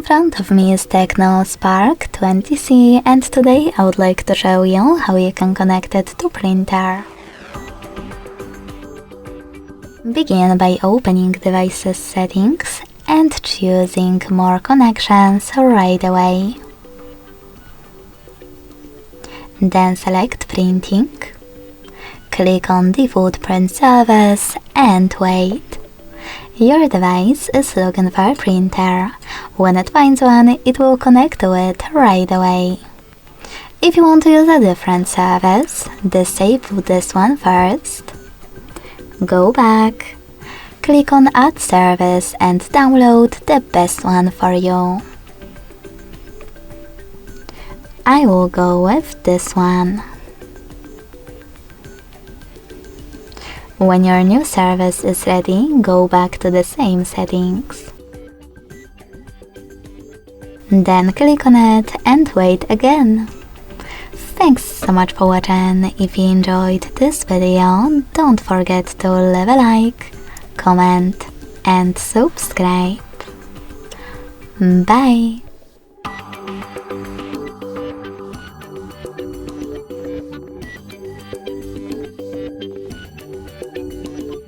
front of me is TECNO Spark 20C, and today I would like to show you how you can connect it to printer. Begin by opening devices settings and choosing more connections right away. Then select printing, click on default print service and wait. Your device is looking for a printer. When it finds one, it will connect to it right away. If you want to use a different service, disable this one first. Go back, click on Add Service and download the best one for you. I will go with this one. When your new service is ready, go back to the same settings. Then click on it and wait again. Thanks so much for watching. If you enjoyed this video, don't forget to leave a like, comment and subscribe. Bye!